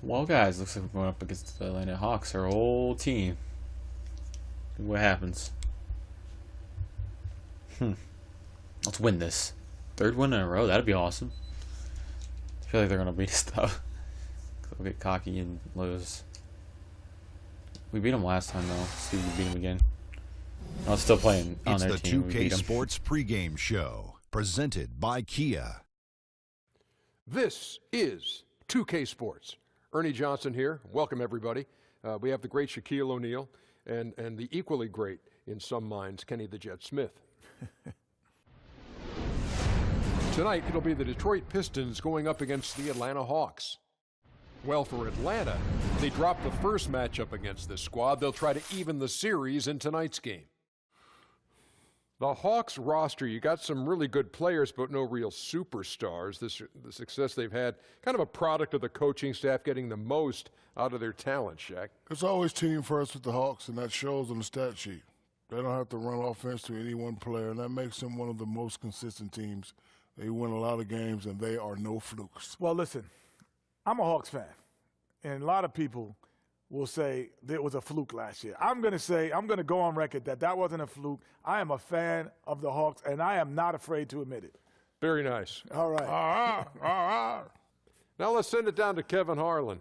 Well, guys, looks like we're going up against the Atlanta Hawks, our old team. What happens? Let's win this. Third win in a row. That'd be awesome. I feel like they're gonna beat us though. They'll get cocky and lose. We beat them last time though. See if we beat them again. I was still playing on their team. It's the 2K Sports pregame show presented by Kia. This is 2K Sports. Ernie Johnson here. Welcome, everybody. We have the great Shaquille O'Neal and the equally great, in some minds, Kenny the Jet Smith. Tonight, it'll be the Detroit Pistons going up against the Atlanta Hawks. Well, for Atlanta, they dropped the first matchup against this squad. They'll try to even the series in tonight's game. The Hawks roster, you got some really good players, but no real superstars. The success they've had, kind of a product of the coaching staff getting the most out of their talent, Shaq. It's always team first with the Hawks, and that shows on the stat sheet. They don't have to run offense to any one player, and that makes them one of the most consistent teams. They win a lot of games, and they are no flukes. Well, listen, I'm a Hawks fan, and a lot of people will say there was a fluke last year. I'm going to go on record that wasn't a fluke. I am a fan of the Hawks, and I am not afraid to admit it. Very nice. All right. All right. Now let's send it down to Kevin Harlan.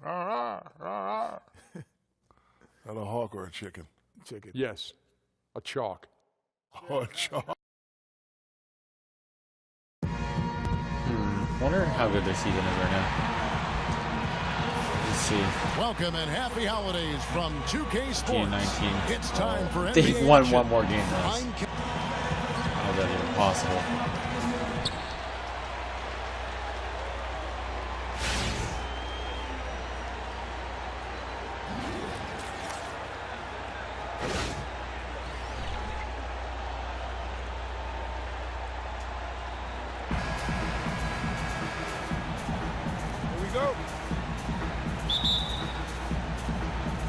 That a hawk or a chicken? Chicken. Yes, a chalk. Oh, a chalk. Wonder how good their season is right now. Let's see. Welcome and happy holidays from 2K Sports. 19. It's time for NBA They've won action. one more game than us. How is that even possible?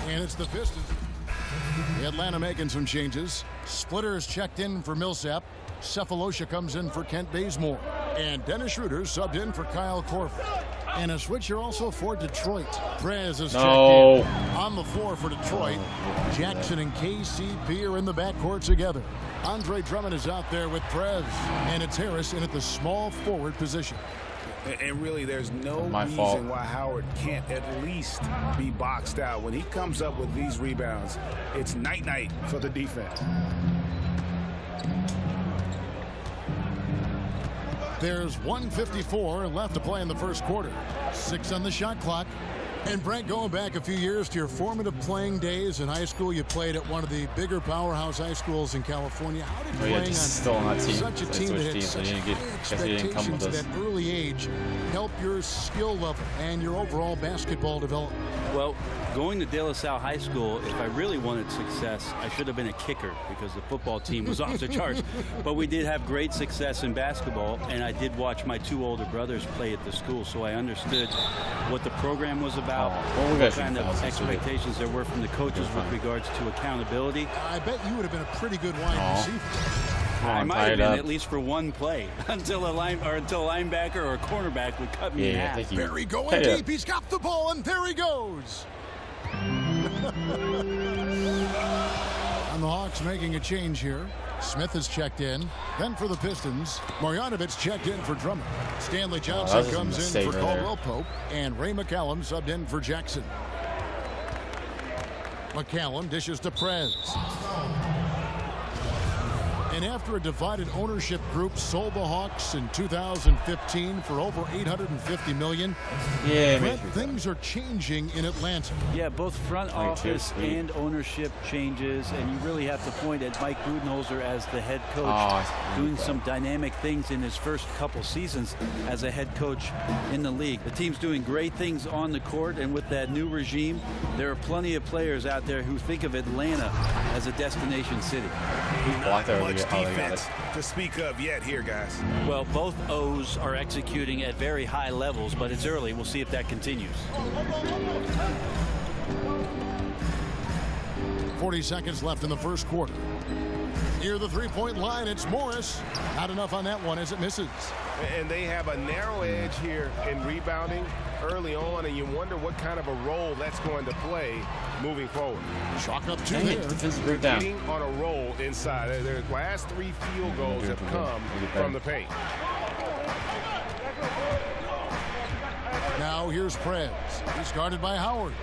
And it's the Pistons. The Atlanta making some changes. Splitters checked in for Millsap. Cephalosha comes in for Kent Bazemore. And Dennis Schroeder subbed in for Kyle Korver. And a switcher also for Detroit. Prez is checked in. On the floor for Detroit. Jackson and KCP are in the backcourt together. Andre Drummond is out there with Prez. And it's Harris in at the small forward position. And really, there's no fault. reason why Howard can't at least be boxed out. When he comes up with these rebounds, it's night-night for the defense. There's 1:54 left to play in the first quarter. 6 on the shot clock. And Brent, going back a few years to your formative playing days in high school, you played at one of the bigger powerhouse high schools in California. How did playing on such a team that had such high expectations at that early age help your skill level and your overall basketball development? Well, going to De La Salle High School, if I really wanted success, I should have been a kicker because the football team was off the charts. But we did have great success in basketball, and I did watch my 2 older brothers play at the school, so I understood what the program was about, what kind of expectations there were from the coaches with regards to accountability. I bet you would have been a pretty good wide receiver. I might have been at least for one play until a linebacker or a cornerback would cut me in half. Barry going deep. He's got the ball, and there he goes. And the Hawks making a change here. Smith is checked in. Then for the Pistons, Marjanovic checked in for Drummond. Stanley Johnson comes in for Caldwell Pope. And Ray McCallum subbed in for Jackson. McCallum dishes to Prez. And after a divided ownership group sold the Hawks in 2015 for over $850 million, things are changing in Atlanta. Yeah, both front office and ownership changes, and you really have to point at Mike Budenholzer as the head coach, doing some dynamic things in his first couple seasons as a head coach in the league. The team's doing great things on the court, and with that new regime, there are plenty of players out there who think of Atlanta as a destination city. Not much defense to speak of yet here, guys. Well, both O's are executing at very high levels, but it's early. We'll see if that continues. 40 seconds left in the first quarter. Near the three-point line, it's Morris. Not enough on that one as it misses. And they have a narrow edge here in rebounding early on, and you wonder what kind of a role that's going to play moving forward. Chalk up two Dang there. it, defense break down. Getting on a roll inside. Their last 3 field goals have come from the paint. Now here's Prez. He's guarded by Howard.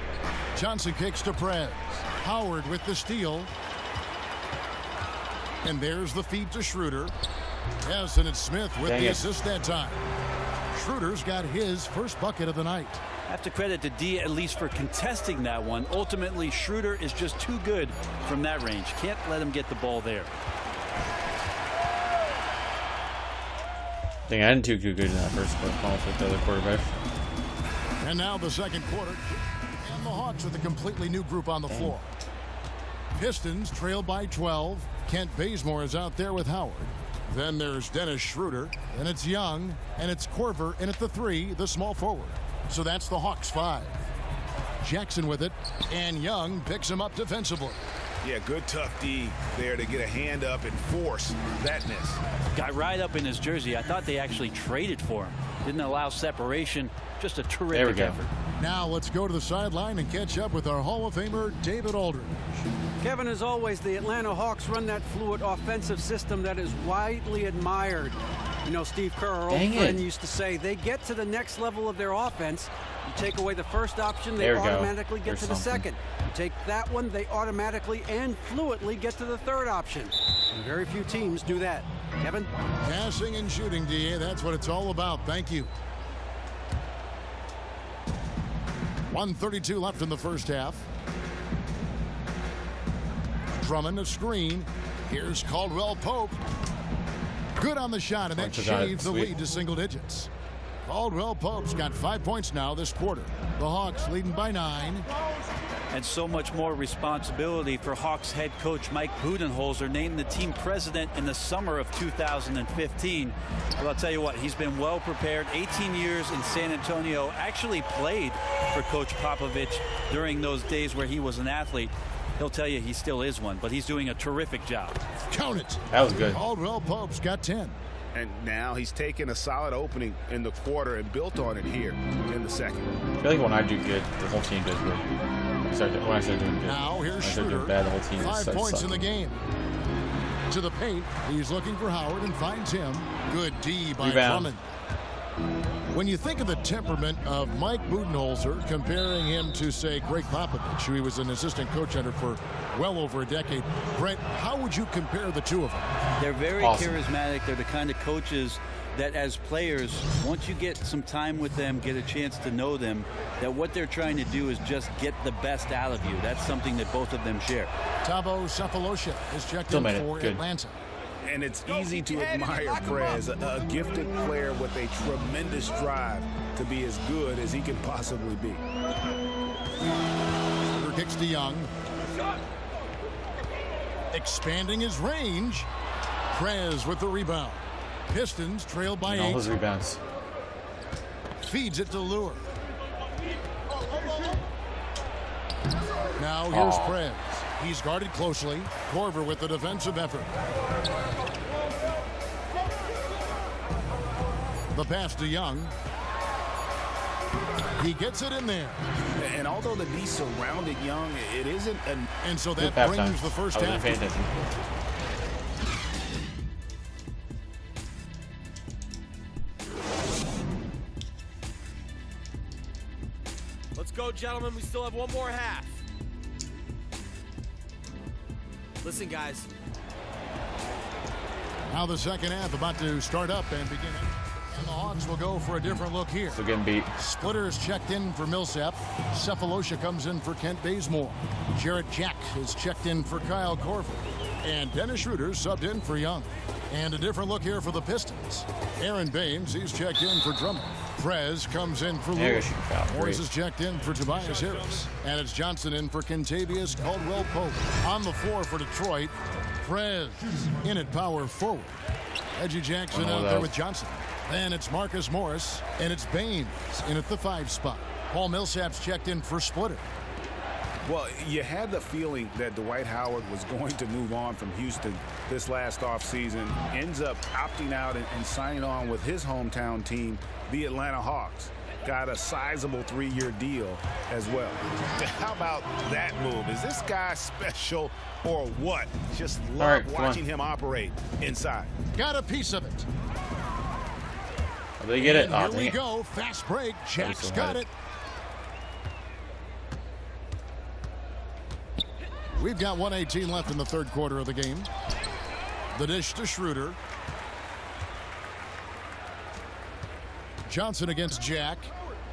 Johnson kicks to Prez. Howard with the steal. And there's the feed to Schroeder. Yes, and it's Smith with the assist that time. Schroeder's got his first bucket of the night. I have to credit to D at least for contesting that one. Ultimately, Schroeder is just too good from that range. Can't let him get the ball there. Dang, I didn't do too good in that first quarter with the other quarterback. And now the second quarter. And the Hawks with a completely new group on the floor. Pistons trail by 12. Kent Bazemore is out there with Howard. Then there's Dennis Schroeder. And it's Young. And it's Korver in at the 3, the small forward. So that's the Hawks 5. Jackson with it. And Young picks him up defensively. Yeah, good tough D there to get a hand up and force that miss. Got right up in his jersey. I thought they actually traded for him. Didn't allow separation. Just a terrific effort. Now let's go to the sideline and catch up with our Hall of Famer, David Aldridge. Kevin, as always, the Atlanta Hawks run that fluid offensive system that is widely admired. You know, Steve Kerr, our old friend, used to say they get to the next level of their offense. You take away the first option, they automatically get to the second. You take that one, they automatically and fluidly get to the third option. And very few teams do that. Kevin? Passing and shooting, DA, that's what it's all about. Thank you. 1:32 left in the first half. Drummond a screen. Here's Caldwell Pope. Good on the shot, and that shaves the lead to single digits. Caldwell Pope's got 5 points now this quarter. The Hawks leading by 9. And so much more responsibility for Hawks head coach Mike Budenholzer, named the team president in the summer of 2015. But I'll tell you what, he's been well prepared. 18 years in San Antonio. Actually played for Coach Popovich during those days where he was an athlete. He'll tell you he still is one, but he's doing a terrific job. Count it. That was good. Caldwell Pope's got 10. And now he's taken a solid opening in the quarter and built on it here in the second. I feel like when I do good, the whole team does good. When I start doing good. Now here's when I start Schroeder. doing bad, the whole team 5 points sucking. in the game. To the paint. He's looking for Howard and finds him. Good D by Drummond. When you think of the temperament of Mike Budenholzer, comparing him to, say, Greg Popovich, who he was an assistant coach under for well over a decade, Brent, how would you compare the two of them? They're very charismatic. They're the kind of coaches that as players, once you get some time with them, get a chance to know them, that what they're trying to do is just get the best out of you. That's something that both of them share. Thabo Sefolosha is checked in for Atlanta. And it's easy to admire Prez, a gifted player with a tremendous drive to be as good as he can possibly be. Schroeder kicks to Young. Expanding his range. Prez with the rebound. Pistons trail by 8. All those rebounds. Feeds it to Lure. Now here's Prez. He's guarded closely. Korver with the defensive effort. The pass to Young. He gets it in there. And although the D surrounded Young, it isn't an... And so that brings the first half. Let's go, gentlemen. We still have one more half. Listen, guys. Now the second half about to start up and begin. And the Hawks will go for a different look here. Still getting beat. Splitter is checked in for Millsap. Sefolosha comes in for Kent Bazemore. Jarrett Jack is checked in for Kyle Korver. And Dennis Schroeder subbed in for Young. And a different look here for the Pistons. Aaron Baines, he's checked in for Drummond. Prez comes in for Lewis. Morris is checked in for Tobias Harris. And it's Johnson in for Kentavious Caldwell Pope. On the floor for Detroit, Prez in at power forward. Reggie Jackson out there with Johnson. Then it's Marcus Morris, and it's Baines in at the 5 spot. Paul Millsap's checked in for Splitter. Well, you had the feeling that Dwight Howard was going to move on from Houston this last offseason. Ends up opting out and signing on with his hometown team, the Atlanta Hawks. Got a sizable 3-year deal as well. How about that move? Is this guy special or what? Just love watching him operate inside. Got a piece of it. Oh, they get it. Here we go. Fast break. Jack's got it. We've got 1:18 left in the third quarter of the game. The dish to Schroeder. Johnson against Jack.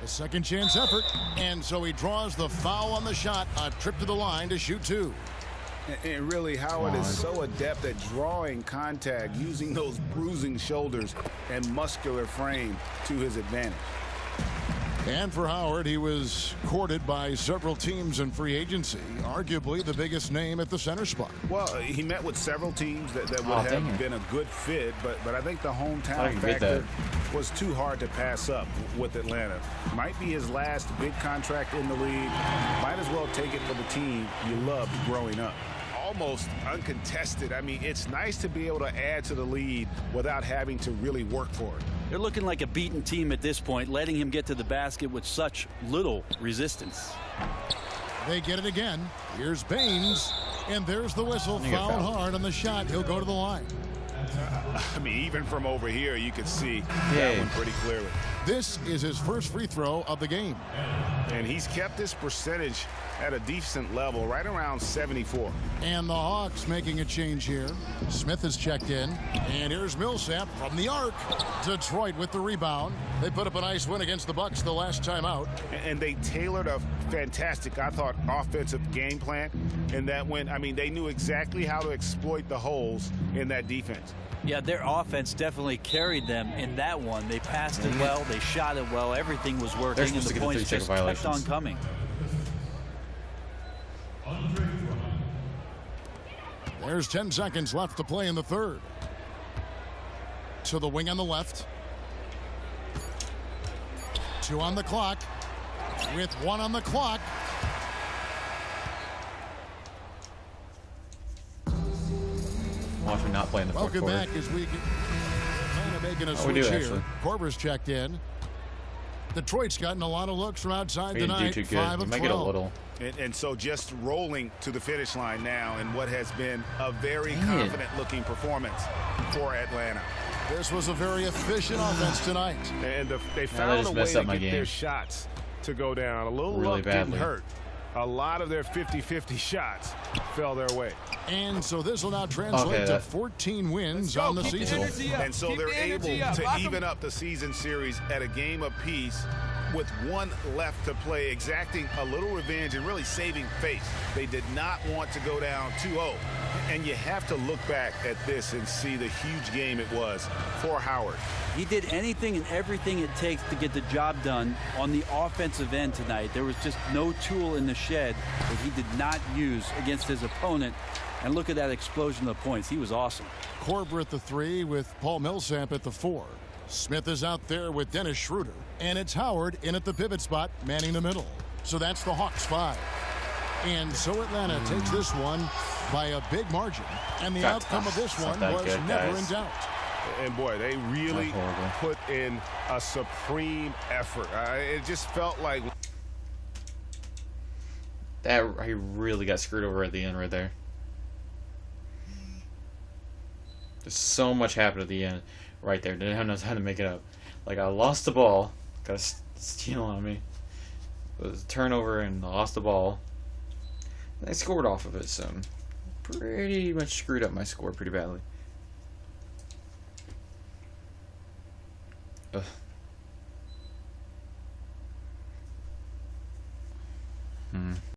A second chance effort. And so he draws the foul on the shot. A trip to the line to shoot 2. And really, Howard is so adept at drawing contact, using those bruising shoulders and muscular frame to his advantage. And for Howard, he was courted by several teams in free agency, arguably the biggest name at the center spot. Well, he met with several teams that would have been a good fit, but I think the hometown factor was too hard to pass up with Atlanta. Might be his last big contract in the league. Might as well take it for the team you loved growing up. Almost uncontested. I mean, it's nice to be able to add to the lead without having to really work for it. They're looking like a beaten team at this point, letting him get to the basket with such little resistance. They get it again. Here's Baines, and there's the whistle. Fouled hard on the shot. He'll go to the line. I mean, even from over here, you could see that one pretty clearly. This is his first free throw of the game. And he's kept this percentage at a decent level, right around 74. And the Hawks making a change here. Smith has checked in. And here's Millsap from the arc. Detroit with the rebound. They put up a nice win against the Bucks the last time out. And they tailored a fantastic, I thought, offensive game plan. And that when, I mean, they knew exactly how to exploit the holes in that defense. Yeah, their offense definitely carried them in that one. They passed it well. They shot it well. Everything was working, and the points just kept on coming. There's 10 seconds left to play in the third. To the wing on the left. 2 on the clock. With 1 on the clock. Watch me not play in the fourth quarter. Welcome back as we kind of making a switch here. Korver's checked in. Detroit's gotten a lot of looks from outside tonight. Do too good. You might get a little. And so just rolling to the finish line now in what has been a very confident-looking performance for Atlanta. This was a very efficient offense tonight. And they found a way to get their shots to go down. A little luck didn't hurt. A lot of their 50-50 shots fell their way. And so this will now translate to 14 wins on the season. And so they're able to even up the season series at a game apiece with 1 left to play, exacting a little revenge and really saving face. They did not want to go down 2-0. And you have to look back at this and see the huge game it was for Howard. He did anything and everything it takes to get the job done on the offensive end tonight. There was just no tool in the shed that he did not use against his opponent. And look at that explosion of points. He was awesome. Korver at the 3 with Paul Millsap at the 4. Smith is out there with Dennis Schroeder. And it's Howard in at the pivot spot, manning the middle. So that's the Hawks 5. And so Atlanta takes this one by a big margin. And the outcome of this one was never in doubt. And boy, they really put in a supreme effort. It just felt like that he really got screwed over at the end right there. There's so much happened at the end right there. Didn't have enough time to make it up. Like, I lost the ball. Got a steal on me. It was a turnover and I lost the ball. I scored off of it, so pretty much screwed up my score pretty badly. Ugh.